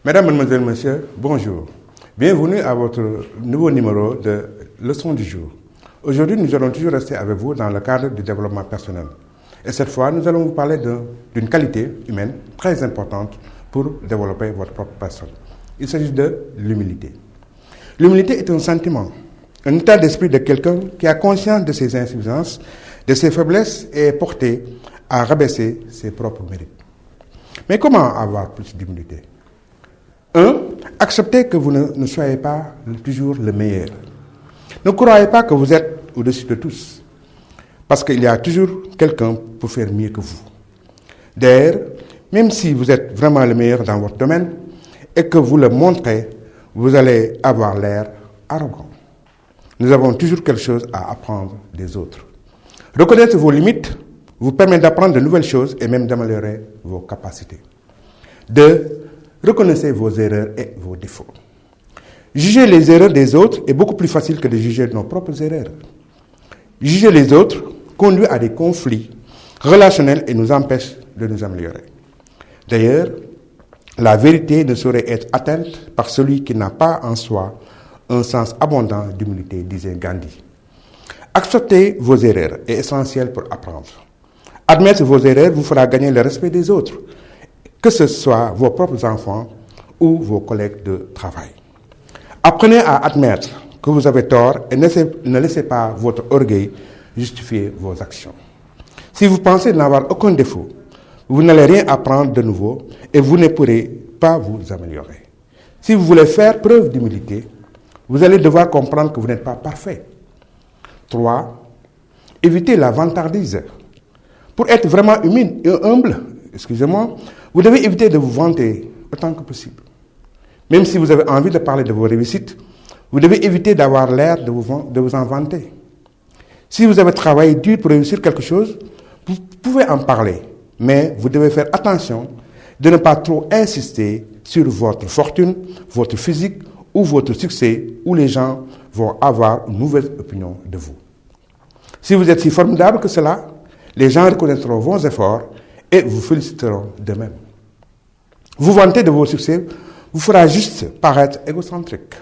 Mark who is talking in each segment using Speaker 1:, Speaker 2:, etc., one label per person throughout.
Speaker 1: Mesdames, Mademoiselles, Messieurs, bonjour. Bienvenue à votre nouveau numéro de Leçon du jour. Aujourd'hui, nous allons toujours rester avec vous dans le cadre du développement personnel. Et cette fois, nous allons vous parler d'une qualité humaine très importante pour développer votre propre personne. Il s'agit de l'humilité. L'humilité est un sentiment, un état d'esprit de quelqu'un qui a conscience de ses insuffisances, de ses faiblesses et est porté à rabaisser ses propres mérites. Mais comment avoir plus d'humilité? 1. Acceptez que vous ne soyez pas toujours le meilleur. Ne croyez pas que vous êtes au-dessus de tous, parce qu'il y a toujours quelqu'un pour faire mieux que vous. D'ailleurs, même si vous êtes vraiment le meilleur dans votre domaine et que vous le montrez, vous allez avoir l'air arrogant. Nous avons toujours quelque chose à apprendre des autres. Reconnaître vos limites vous permet d'apprendre de nouvelles choses et même d'améliorer vos capacités. 2. Reconnaissez vos erreurs et vos défauts. Juger les erreurs des autres est beaucoup plus facile que de juger nos propres erreurs. Juger les autres conduit à des conflits relationnels et nous empêche de nous améliorer. D'ailleurs, la vérité ne saurait être atteinte par celui qui n'a pas en soi un sens abondant d'humilité, disait Gandhi. Accepter vos erreurs est essentiel pour apprendre. Admettre vos erreurs vous fera gagner le respect des autres, que ce soit vos propres enfants ou vos collègues de travail. Apprenez à admettre que vous avez tort et ne laissez pas votre orgueil justifier vos actions. Si vous pensez n'avoir aucun défaut, vous n'allez rien apprendre de nouveau et vous ne pourrez pas vous améliorer. Si vous voulez faire preuve d'humilité, vous allez devoir comprendre que vous n'êtes pas parfait. 3. Évitez la vantardise. Pour être vraiment humble, vous devez éviter de vous vanter autant que possible. Même si vous avez envie de parler de vos réussites, vous devez éviter d'avoir l'air de vous en vanter. Si vous avez travaillé dur pour réussir quelque chose, vous pouvez en parler, mais vous devez faire attention de ne pas trop insister sur votre fortune, votre physique ou votre succès, où les gens vont avoir une mauvaise opinion de vous. Si vous êtes si formidable que cela, les gens reconnaîtront vos efforts et vous féliciteront de même. Vous vanter de vos succès vous fera juste paraître égocentrique.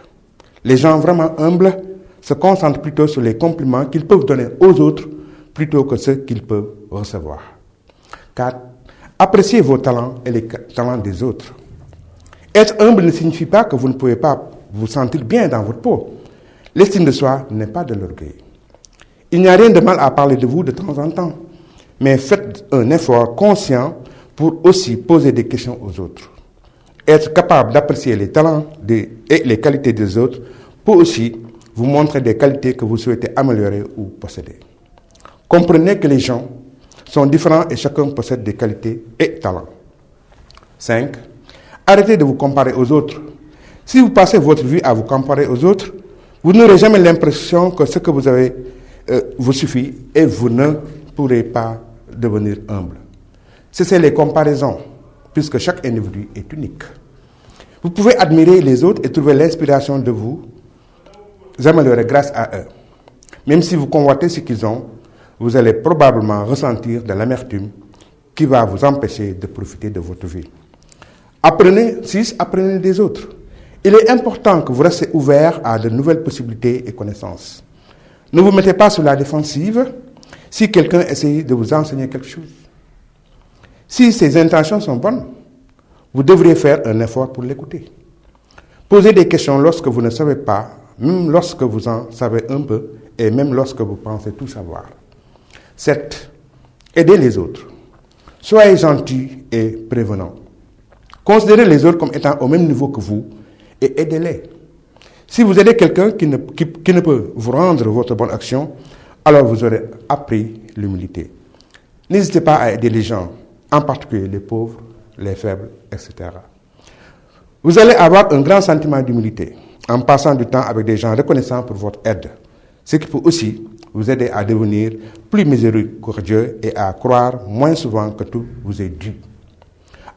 Speaker 1: Les gens vraiment humbles se concentrent plutôt sur les compliments qu'ils peuvent donner aux autres plutôt que ceux qu'ils peuvent recevoir. 4. Appréciez vos talents et les talents des autres. Être humble ne signifie pas que vous ne pouvez pas vous sentir bien dans votre peau. L'estime de soi n'est pas de l'orgueil. Il n'y a rien de mal à parler de vous de temps en temps, mais faites un effort conscient pour aussi poser des questions aux autres. Être capable d'apprécier les talents et les qualités des autres peut aussi vous montrer des qualités que vous souhaitez améliorer ou posséder. Comprenez que les gens sont différents et chacun possède des qualités et talents. 5. Arrêtez de vous comparer aux autres. Si vous passez votre vie à vous comparer aux autres, vous n'aurez jamais l'impression que ce que vous avez vous suffit et vous ne pourrez pas devenir humble. Cessez les comparaisons, puisque chaque individu est unique. Vous pouvez admirer les autres et trouver l'inspiration de vous améliorer grâce à eux. Même si vous convoitez ce qu'ils ont, vous allez probablement ressentir de l'amertume qui va vous empêcher de profiter de votre vie. Apprenez des autres. Il est important que vous restiez ouvert à de nouvelles possibilités et connaissances. Ne vous mettez pas sur la défensive si quelqu'un essaie de vous enseigner quelque chose. Si ses intentions sont bonnes, vous devriez faire un effort pour l'écouter. Posez des questions lorsque vous ne savez pas, même lorsque vous en savez un peu, et même lorsque vous pensez tout savoir. 7. Aidez les autres. Soyez gentils et prévenants. Considérez les autres comme étant au même niveau que vous et aidez-les. Si vous aidez quelqu'un qui ne peut vous rendre votre bonne action, alors vous aurez appris l'humilité. N'hésitez pas à aider les gens, en particulier les pauvres, les faibles, etc. Vous allez avoir un grand sentiment d'humilité en passant du temps avec des gens reconnaissants pour votre aide, ce qui peut aussi vous aider à devenir plus miséricordieux et à croire moins souvent que tout vous est dû.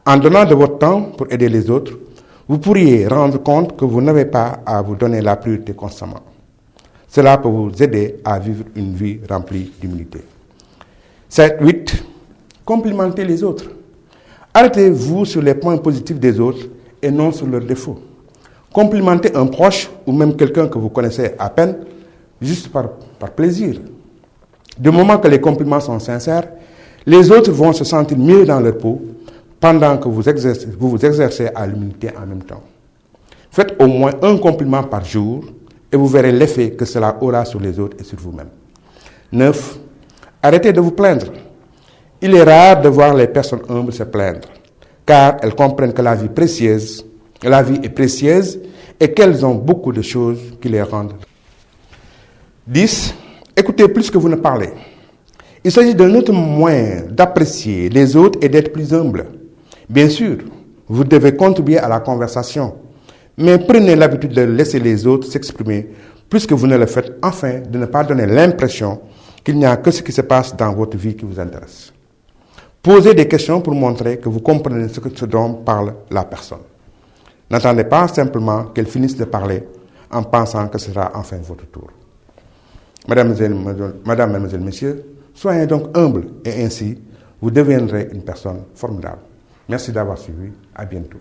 Speaker 1: En donnant de votre temps pour aider les autres, vous pourriez rendre compte que vous n'avez pas à vous donner la priorité constamment. Cela peut vous aider à vivre une vie remplie d'humilité. 7. 8. Complimentez les autres. Arrêtez-vous sur les points positifs des autres et non sur leurs défauts. Complimentez un proche ou même quelqu'un que vous connaissez à peine, juste par plaisir. Du moment que les compliments sont sincères, les autres vont se sentir mieux dans leur peau pendant que vous vous exercez à l'humilité en même temps. Faites au moins un compliment par jour et vous verrez l'effet que cela aura sur les autres et sur vous-même. 9. Arrêtez de vous plaindre. Il est rare de voir les personnes humbles se plaindre, car elles comprennent que la vie est précieuse et qu'elles ont beaucoup de choses qui les rendent. 10. Écoutez plus que vous ne parlez. Il s'agit d'un autre moyen d'apprécier les autres et d'être plus humble. Bien sûr, vous devez contribuer à la conversation, mais prenez l'habitude de laisser les autres s'exprimer plus que vous ne le faites, afin de ne pas donner l'impression qu'il n'y a que ce qui se passe dans votre vie qui vous intéresse. Posez des questions pour montrer que vous comprenez ce dont parle la personne. N'attendez pas simplement qu'elle finisse de parler en pensant que ce sera enfin votre tour. Mesdames, Mesdemoiselles, Messieurs, soyez donc humbles et ainsi vous deviendrez une personne formidable. Merci d'avoir suivi. À bientôt.